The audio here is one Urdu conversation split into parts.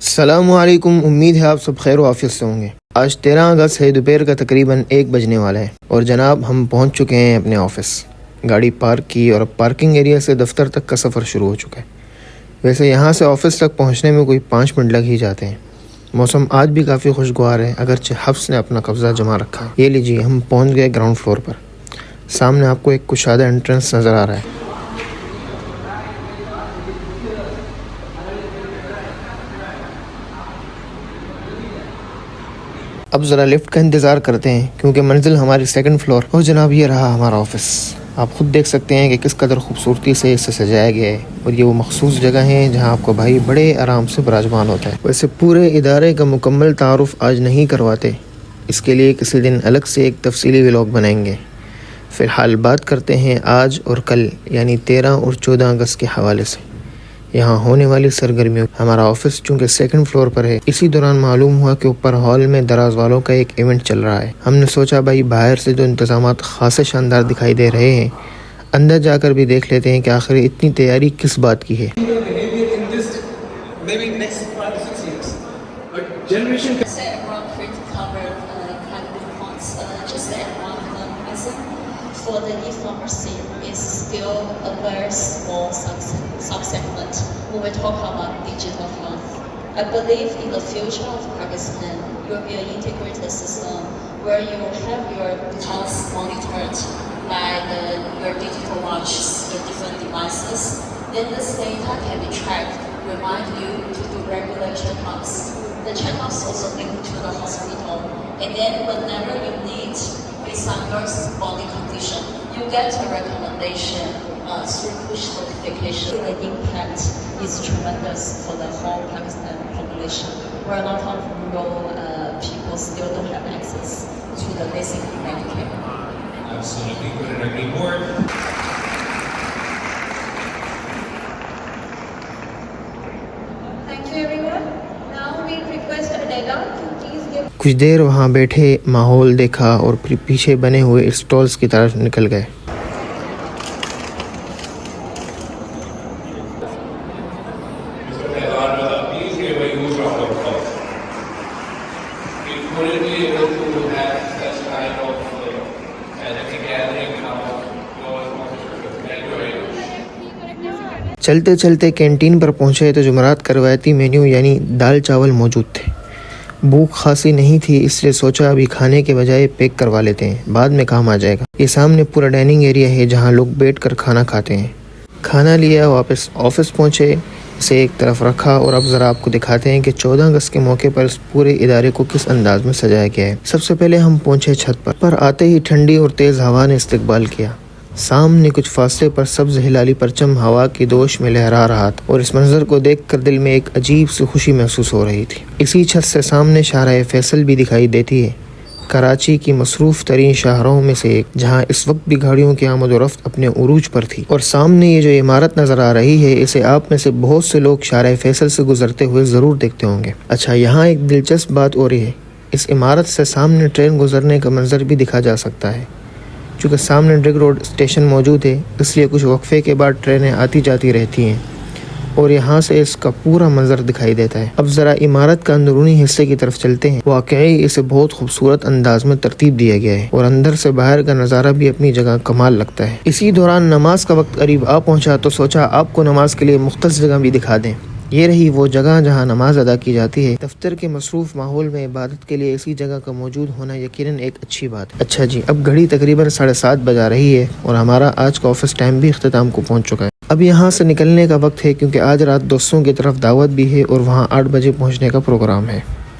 السلام علیکم، امید ہے آپ سب خیر و عافیت سے ہوں گے۔ آج 13 اگست ہے، دوپہر کا تقریباً 1 بجنے والا ہے اور جناب ہم پہنچ چکے ہیں اپنے آفس۔ گاڑی پارک کی اور اب پارکنگ ایریا سے دفتر تک کا سفر شروع ہو چکا ہے۔ ویسے یہاں سے آفس تک پہنچنے میں کوئی 5 منٹ لگ ہی جاتے ہیں۔ موسم آج بھی کافی خوشگوار ہے، اگرچہ حفظ نے اپنا قبضہ جما رکھا ہے۔ یہ لیجیے، ہم پہنچ گئے گراؤنڈ فلور پر۔ سامنے آپ کو ایک کشادہ انٹرنس نظر آ رہا ہے۔ اب ذرا لفٹ کا انتظار کرتے ہیں کیونکہ منزل ہماری 2nd فلور اور جناب یہ رہا ہمارا آفس۔ آپ خود دیکھ سکتے ہیں کہ کس قدر خوبصورتی سے اسے سجایا گیا ہے، اور یہ وہ مخصوص جگہ ہیں جہاں آپ کو بھائی بڑے آرام سے براجمان ہوتا ہے۔ ویسے پورے ادارے کا مکمل تعارف آج نہیں کرواتے، اس کے لیے کسی دن الگ سے ایک تفصیلی ولاگ بنائیں گے۔ فی الحال بات کرتے ہیں آج اور کل یعنی 13 اور 14 اگست کے حوالے سے یہاں ہونے والی سرگرمیوں۔ ہمارا آفس چونکہ 2nd فلور پر ہے، اسی دوران معلوم ہوا کہ اوپر ہال میں دراز والوں کا ایک ایونٹ چل رہا ہے۔ ہم نے سوچا بھائی باہر سے جو انتظامات خاصے شاندار دکھائی دے رہے ہیں، اندر جا کر بھی دیکھ لیتے ہیں کہ آخر اتنی تیاری کس بات کی ہے۔ For the e-commerce scene is still a very small subsegment when we talk about digital health. I believe in the future of Pakistan, there will be an integrated system where you have your health monitored by your digital watches, your different devices. Then this data can be tracked, remind you to do regular checkups. The checkups also linked to the hospital, and then whenever you need, based on your body condition, you get a recommendation through push notification. The impact is tremendous for the whole Pakistan population, where a lot of rural people still don't have access to the basic healthcare. Absolutely, couldn't agree more. Thank you everyone. Now we request Adela to please give. کچھ دیر وہاں بیٹھے، ماحول دیکھا اور پھر پیچھے بنے ہوئے اسٹالز کی طرف نکل گئے۔ چلتے چلتے کینٹین پر پہنچے تو جمعرات کا روایتی مینیو یعنی دال چاول موجود تھے۔ بھوک خاصی نہیں تھی، اس لیے سوچا ابھی کھانے کے بجائے پیک کروا لیتے ہیں، بعد میں کام آ جائے گا۔ یہ سامنے پورا ڈائننگ ایریا ہے جہاں لوگ بیٹھ کر کھانا کھاتے ہیں۔ کھانا لیا، واپس آفس پہنچے، اسے ایک طرف رکھا اور اب ذرا آپ کو دکھاتے ہیں کہ 14 اگست کے موقع پر اس پورے ادارے کو کس انداز میں سجایا گیا ہے۔ سب سے پہلے ہم پہنچے چھت پر آتے ہی ٹھنڈی اور تیز ہوا نے استقبال کیا۔ سامنے کچھ فاصلے پر سبز ہلالی پرچم ہوا کی دوش میں لہرا رہا تھا، اور اس منظر کو دیکھ کر دل میں ایک عجیب سی خوشی محسوس ہو رہی تھی۔ اسی چھت سے سامنے شاہراہ فیصل بھی دکھائی دیتی ہے، کراچی کی مصروف ترین شاہراہوں میں سے ایک، جہاں اس وقت بھی گاڑیوں کی آمد و رفت اپنے عروج پر تھی۔ اور سامنے یہ جو عمارت نظر آ رہی ہے، اسے آپ میں سے بہت سے لوگ شاہراہ فیصل سے گزرتے ہوئے ضرور دیکھتے ہوں گے۔ اچھا، یہاں ایک دلچسپ بات اور ہے، اس عمارت سے سامنے ٹرین گزرنے کا منظر بھی دیکھا جا سکتا ہے۔ چونکہ سامنے ڈرگ روڈ اسٹیشن موجود ہے، اس لیے کچھ وقفے کے بعد ٹرینیں آتی جاتی رہتی ہیں اور یہاں سے اس کا پورا منظر دکھائی دیتا ہے۔ اب ذرا عمارت کا اندرونی حصے کی طرف چلتے ہیں۔ واقعی اسے بہت خوبصورت انداز میں ترتیب دیا گیا ہے اور اندر سے باہر کا نظارہ بھی اپنی جگہ کمال لگتا ہے۔ اسی دوران نماز کا وقت قریب آ پہنچا تو سوچا آپ کو نماز کے لیے مختص جگہ بھی دکھا دیں۔ یہ رہی وہ جگہ جہاں نماز ادا کی جاتی ہے۔ دفتر کے مصروف ماحول میں عبادت کے لیے اسی جگہ کا موجود ہونا یقیناً ایک اچھی بات ہے۔ اچھا جی، اب گھڑی تقریباً 7:30 بجا رہی ہے اور ہمارا آج کا آفس ٹائم بھی اختتام کو پہنچ چکا ہے۔ اب یہاں سے نکلنے کا وقت ہے کیونکہ آج رات دوستوں کی طرف دعوت بھی ہے اور وہاں 8 بجے پہنچنے کا پروگرام ہے۔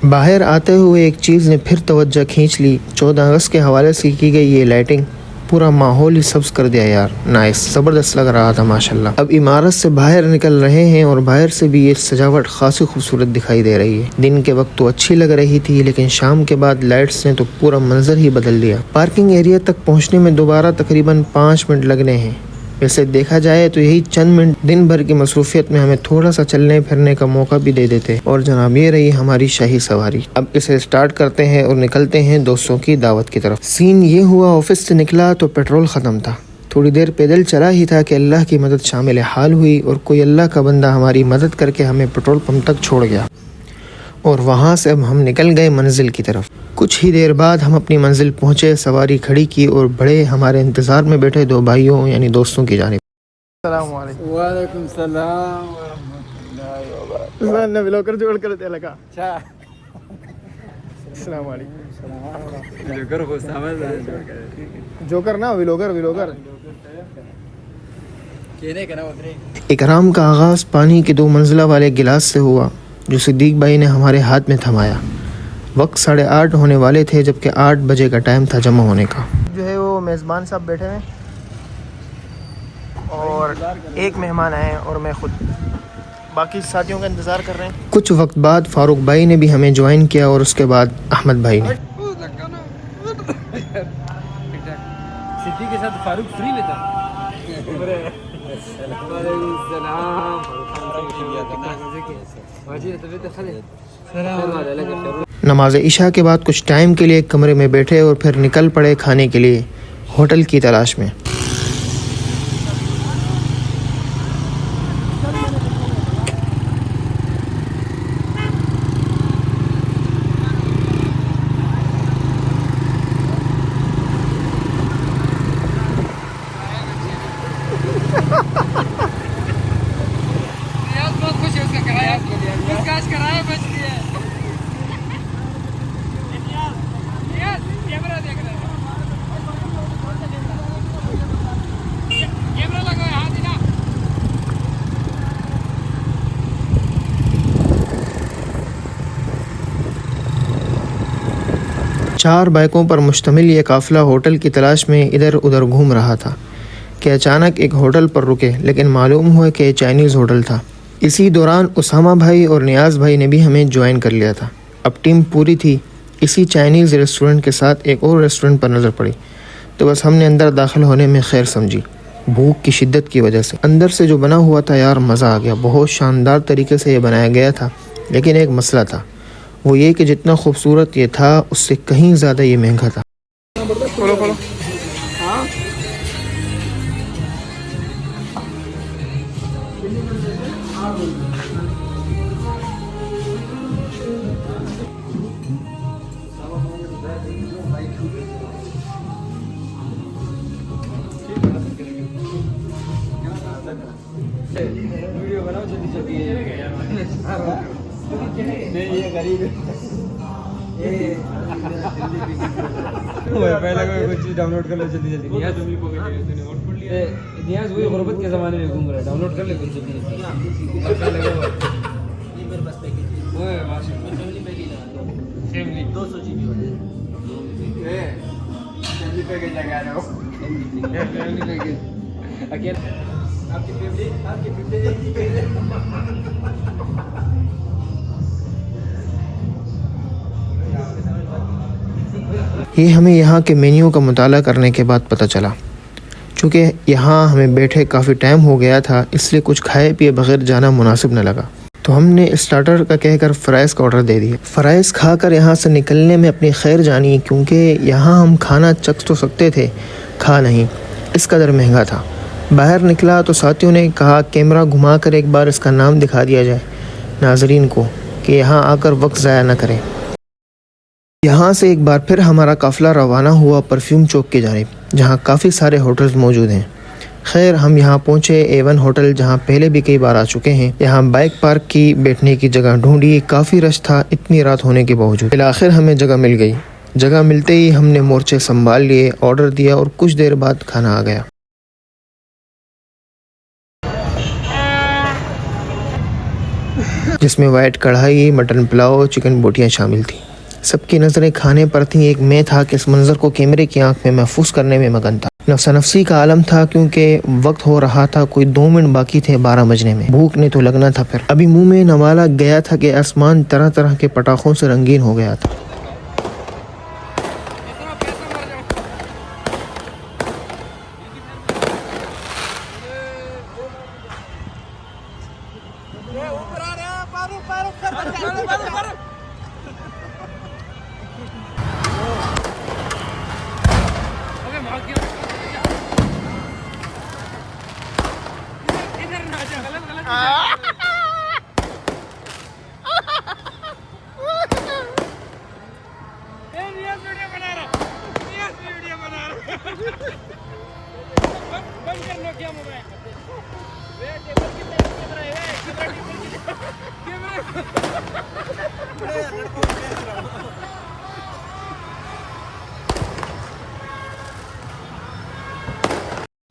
باہر آتے ہوئے ایک چیز نے پھر توجہ کھینچ لی، 14 اگست کے حوالے سے کی گئی یہ لائٹنگ پورا ماحول ہی سبز کر دیا یار، نائس، زبردست لگ رہا تھا ماشاءاللہ۔ اب عمارت سے باہر نکل رہے ہیں اور باہر سے بھی یہ سجاوٹ خاصی خوبصورت دکھائی دے رہی ہے۔ دن کے وقت تو اچھی لگ رہی تھی، لیکن شام کے بعد لائٹس نے تو پورا منظر ہی بدل دیا۔ پارکنگ ایریا تک پہنچنے میں دوبارہ تقریباً 5 منٹ لگنے ہیں۔ ویسے دیکھا جائے تو یہی چند منٹ دن بھر کی مصروفیت میں ہمیں تھوڑا سا چلنے پھرنے کا موقع بھی دے دیتے، اور جناب یہ رہی ہماری شاہی سواری۔ اب اسے سٹارٹ کرتے ہیں اور نکلتے ہیں دوستوں کی دعوت کی طرف۔ سین یہ ہوا، آفس سے نکلا تو پیٹرول ختم تھا، تھوڑی دیر پیدل چلا ہی تھا کہ اللہ کی مدد شامل حال ہوئی اور کوئی اللہ کا بندہ ہماری مدد کر کے ہمیں پیٹرول پمپ تک چھوڑ گیا۔ اور وہاں سے اب ہم نکل گئے منزل کی طرف۔ کچھ ہی دیر بعد ہم اپنی منزل پہنچے، سواری کھڑی کی اور بڑے ہمارے انتظار میں بیٹھے دو بھائیوں یعنی دوستوں کی جانب۔ السلام علیکم۔ وعلیکم السلام ورحمۃ اللہ بلاگر جوڑ کر دے لگا۔ وبرکاتہ۔ السلام علیکم۔ جوکر نا ویلوگر اکرام کا آغاز پانی کے 2 منزلہ والے گلاس سے ہوا جو صدیق بھائی نے ہمارے ہاتھ میں تھمایا۔ وقت 8:30 ہونے والے تھے جبکہ 8 بجے کا ٹائم تھا جمع ہونے کا۔ جو ہے وہ میزبان صاحب بیٹھے ہیں اور ایک مہمان آئے ہیں اور میں خود، باقی ساتھیوں کا انتظار کر رہے ہیں۔ کچھ وقت بعد فاروق بھائی نے بھی ہمیں جوائن کیا اور اس کے بعد احمد بھائی نے۔ صدیق کے ساتھ فاروق فری میں تھا۔ نماز عشاء کے بعد کچھ ٹائم کے لیے ایک کمرے میں بیٹھے اور پھر نکل پڑے کھانے کے لیے ہوٹل کی تلاش میں۔ چار بائکوں پر مشتمل یہ قافلہ ہوٹل کی تلاش میں ادھر ادھر گھوم رہا تھا کہ اچانک ایک ہوٹل پر رکے، لیکن معلوم ہوا کہ چائنیز ہوٹل تھا۔ اسی دوران اسامہ بھائی اور نیاز بھائی نے بھی ہمیں جوائن کر لیا تھا۔ اب ٹیم پوری تھی۔ اسی چائنیز ریسٹورنٹ کے ساتھ ایک اور ریسٹورنٹ پر نظر پڑی تو بس ہم نے اندر داخل ہونے میں خیر سمجھی، بھوک کی شدت کی وجہ سے۔ اندر سے جو بنا ہوا تھا یار مزہ آ گیا، بہت شاندار طریقے سے یہ بنایا گیا تھا، لیکن ایک مسئلہ تھا، وہ یہ کہ جتنا خوبصورت یہ تھا اس سے کہیں زیادہ یہ مہنگا تھا۔ ڈاؤن لوڈ کر لو جلدی جلدی۔ نیاز وہی غربت کے زمانے میں گھوم رہا ہے، ڈاؤن لوڈ کر لے کچھ جلدی جلدی۔ 200 GB یہ ہمیں یہاں کے مینیو کا مطالعہ کرنے کے بعد پتہ چلا۔ چونکہ یہاں ہمیں بیٹھے کافی ٹائم ہو گیا تھا، اس لیے کچھ کھائے پیے بغیر جانا مناسب نہ لگا، تو ہم نے اسٹارٹر کا کہہ کر فرائز کا آرڈر دے دیا۔ فرائز کھا کر یہاں سے نکلنے میں اپنی خیر جانی، کیونکہ یہاں ہم کھانا چکھ تو سکتے تھے، کھا نہیں، اس قدر مہنگا تھا۔ باہر نکلا تو ساتھیوں نے کہا کیمرہ گھما کر ایک بار اس کا نام دکھا دیا جائے ناظرین کو کہ یہاں آ کر وقت ضائع نہ کریں۔ یہاں سے ایک بار پھر ہمارا قافلہ روانہ ہوا پرفیوم چوک کی جانب، جہاں کافی سارے ہوٹلز موجود ہیں۔ خیر ہم یہاں پہنچے A1 ہوٹل، جہاں پہلے بھی کئی بار آ چکے ہیں۔ یہاں بائک پارک کی بیٹھنے کی جگہ ڈھونڈی، کافی رش تھا اتنی رات ہونے کے باوجود۔ بالآخر ہمیں جگہ مل گئی۔ جگہ ملتے ہی ہم نے مورچے سنبھال لیے، آرڈر دیا اور کچھ دیر بعد کھانا آ گیا، جس میں وائٹ کڑھائی، مٹن پلاؤ، چکن بوٹیاں شامل تھیں۔ سب کی نظریں کھانے پر تھیں، ایک میں تھا کہ اس منظر کو کیمرے کی آنکھ میں محفوظ کرنے میں مگن تھا۔ نفسا نفسی کا عالم تھا، کیونکہ وقت ہو رہا تھا، کوئی 2 منٹ باقی تھے 12 بجنے میں۔ بھوک نے تو لگنا تھا، پھر ابھی منہ میں نوالا گیا تھا کہ آسمان طرح طرح کے پٹاخوں سے رنگین ہو گیا تھا۔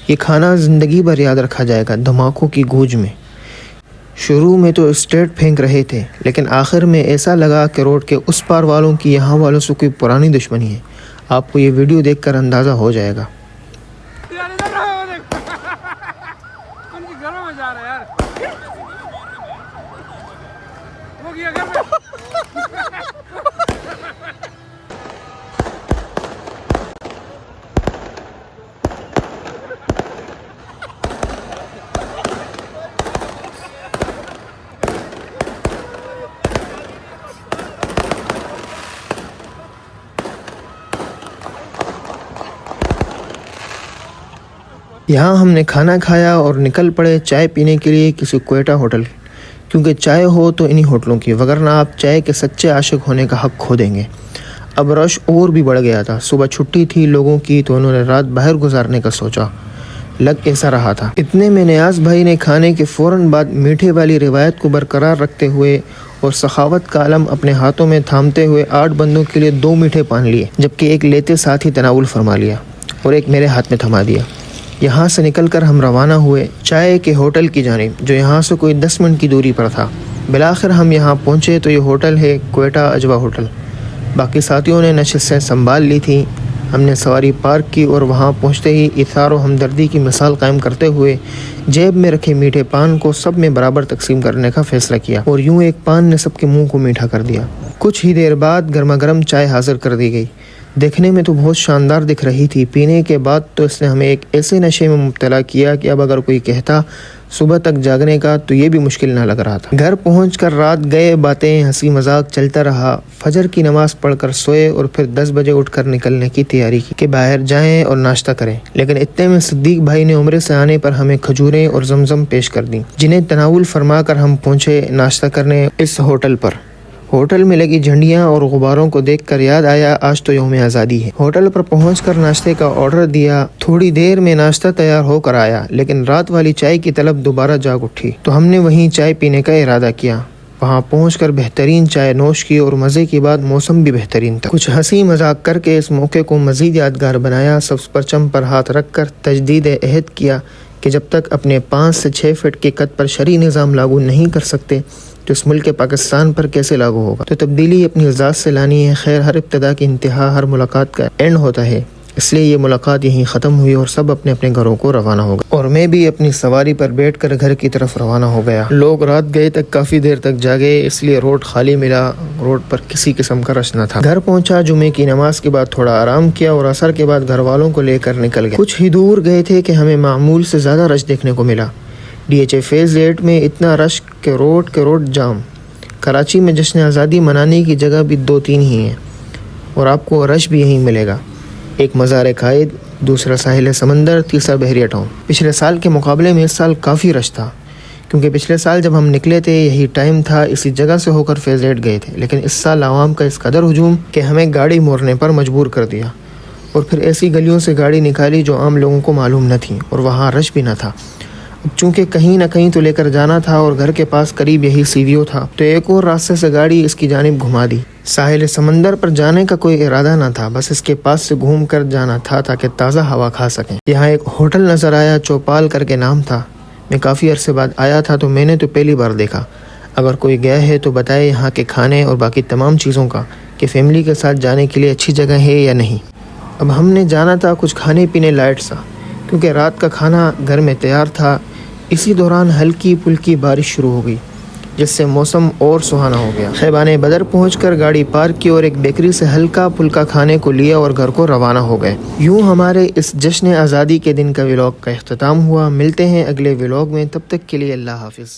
یہ کھانا زندگی بھر یاد رکھا جائے گا دھماکوں کی گونج میں۔ شروع میں تو اسٹیٹ پھینک رہے تھے، لیکن آخر میں ایسا لگا کہ روڈ کے اس پار والوں کی یہاں والوں سے کوئی پرانی دشمنی ہے۔ آپ کو یہ ویڈیو دیکھ کر اندازہ ہو جائے گا۔ ان کے گھروں میں جا رہا ہے یار، وہ کیا گھر میں یہاں ہم نے کھانا کھایا اور نکل پڑے چائے پینے کے لیے کسی کوئٹہ ہوٹل، کیونکہ چائے ہو تو انہی ہوٹلوں کی، وگرنہ آپ چائے کے سچے عاشق ہونے کا حق کھو دیں گے۔ اب رش اور بھی بڑھ گیا تھا، صبح چھٹی تھی لوگوں کی تو انہوں نے رات باہر گزارنے کا سوچا، لگ ایسا رہا تھا۔ اتنے میں نیاز بھائی نے کھانے کے فوراً بعد میٹھے والی روایت کو برقرار رکھتے ہوئے اور سخاوت کا علم اپنے ہاتھوں میں تھامتے ہوئے 8 بندوں کے لیے 2 میٹھے پان لیے، جبکہ ایک لیتے ساتھ ہی تناول فرما لیا اور ایک میرے ہاتھ میں تھما دیا۔ یہاں سے نکل کر ہم روانہ ہوئے چائے کے ہوٹل کی جانب، جو یہاں سے کوئی 10 منٹ کی دوری پر تھا۔ بالآخر ہم یہاں پہنچے تو یہ ہوٹل ہے کوئٹہ اجوا ہوٹل۔ باقی ساتھیوں نے نشستیں سنبھال لی تھیں۔ ہم نے سواری پارک کی اور وہاں پہنچتے ہی ایثار و ہمدردی کی مثال قائم کرتے ہوئے جیب میں رکھے میٹھے پان کو سب میں برابر تقسیم کرنے کا فیصلہ کیا، اور یوں ایک پان نے سب کے منہ کو میٹھا کر دیا۔ کچھ ہی دیر بعد گرما گرم چائے حاضر کر دی گئی۔ دیکھنے میں تو بہت شاندار دکھ رہی تھی، پینے کے بعد تو اس نے ہمیں ایک ایسے نشے میں مبتلا کیا کہ اب اگر کوئی کہتا صبح تک جاگنے کا تو یہ بھی مشکل نہ لگ رہا تھا۔ گھر پہنچ کر رات گئے، باتیں ہنسی مذاق چلتا رہا۔ فجر کی نماز پڑھ کر سوئے اور پھر 10 بجے اٹھ کر نکلنے کی تیاری کی کہ باہر جائیں اور ناشتہ کریں، لیکن اتنے میں صدیق بھائی نے عمرے سے آنے پر ہمیں کھجوریں اور زمزم پیش کر دیں، جنہیں تناول فرما کر ہم پہنچے ناشتہ کرنے اس ہوٹل پر۔ ہوٹل میں لگی جھنڈیاں اور غباروں کو دیکھ کر یاد آیا آج تو یوم آزادی ہے۔ ہوٹل پر پہنچ کر ناشتے کا آرڈر دیا۔ تھوڑی دیر میں ناشتہ تیار ہو کر آیا، لیکن رات والی چائے کی طلب دوبارہ جاگ اٹھی تو ہم نے وہیں چائے پینے کا ارادہ کیا۔ وہاں پہنچ کر بہترین چائے نوش کی اور مزے کی بعد موسم بھی بہترین تھا۔ کچھ ہنسی مذاق کر کے اس موقع کو مزید یادگار بنایا۔ سبز پرچم پر ہاتھ رکھ کر تجدید عہد کیا کہ جب تک اپنے 5 سے 6 فٹ کے قد پر شرعی نظام لاگو نہیں کر سکتے تو اس ملک پاکستان پر کیسے لاگو ہوگا۔ تو تبدیلی اپنی ذات سے لانی ہے۔ خیر، ہر ابتدا کی انتہا ہر ملاقات کا اینڈ ہوتا ہے، اس لیے یہ ملاقات یہیں ختم ہوئی اور سب اپنے اپنے گھروں کو روانہ ہو گئے، اور میں بھی اپنی سواری پر بیٹھ کر گھر کی طرف روانہ ہو گیا۔ لوگ رات گئے تک کافی دیر تک جاگے، اس لیے روڈ خالی ملا، روڈ پر کسی قسم کا رش نہ تھا۔ گھر پہنچا، جمعے کی نماز کے بعد تھوڑا آرام کیا اور عصر کے بعد گھر والوں کو لے کر نکل گئے۔ کچھ ہی دور گئے تھے کہ ہمیں معمول سے زیادہ رش دیکھنے کو ملا۔ DHA فیز 8 میں اتنا رش کہ روڈ جام۔ کراچی میں جشن آزادی منانے کی جگہ بھی 2-3 ہی ہیں، اور آپ کو رش بھی یہیں ملے گا۔ ایک مزار قائد، دوسرا ساحل سمندر، تیسرا بحریہ ٹاؤن۔ پچھلے سال کے مقابلے میں اس سال کافی رش تھا، کیونکہ پچھلے سال جب ہم نکلے تھے یہی ٹائم تھا، اسی جگہ سے ہو کر فیز 8 گئے تھے، لیکن اس سال عوام کا اس قدر ہجوم کہ ہمیں گاڑی موڑنے پر مجبور کر دیا، اور پھر ایسی گلیوں سے گاڑی نکالی جو عام لوگوں کو معلوم نہ تھیں، اور وہاں رش بھی نہ تھا۔ چونکہ کہیں نہ کہیں تو لے کر جانا تھا اور گھر کے پاس قریب یہی CVO تھا، تو ایک اور راستے سے گاڑی اس کی جانب گھما دی۔ ساحل سمندر پر جانے کا کوئی ارادہ نہ تھا، بس اس کے پاس سے گھوم کر جانا تھا تاکہ تازہ ہوا کھا سکیں۔ یہاں ایک ہوٹل نظر آیا، چوپال کر کے نام تھا۔ میں کافی عرصے بعد آیا تھا تو میں نے تو پہلی بار دیکھا۔ اگر کوئی گیا ہے تو بتائے یہاں کے کھانے اور باقی تمام چیزوں کا کہ فیملی کے ساتھ جانے کے لیے اچھی جگہ ہے یا نہیں۔ اب ہم نے جانا تھا کچھ کھانے پینے لائٹ سا، کیونکہ رات کا کھانا گھر میں تیار تھا۔ اسی دوران ہلکی پھلکی بارش شروع ہو گئی، جس سے موسم اور سہانا ہو گیا۔ خیبان بدر پہنچ کر گاڑی پارک کی اور ایک بیکری سے ہلکا پھلکا کھانے کو لیا اور گھر کو روانہ ہو گئے۔ یوں ہمارے اس جشن آزادی کے دن کا ولاگ کا اختتام ہوا۔ ملتے ہیں اگلے ولاگ میں، تب تک کے لیے اللہ حافظ۔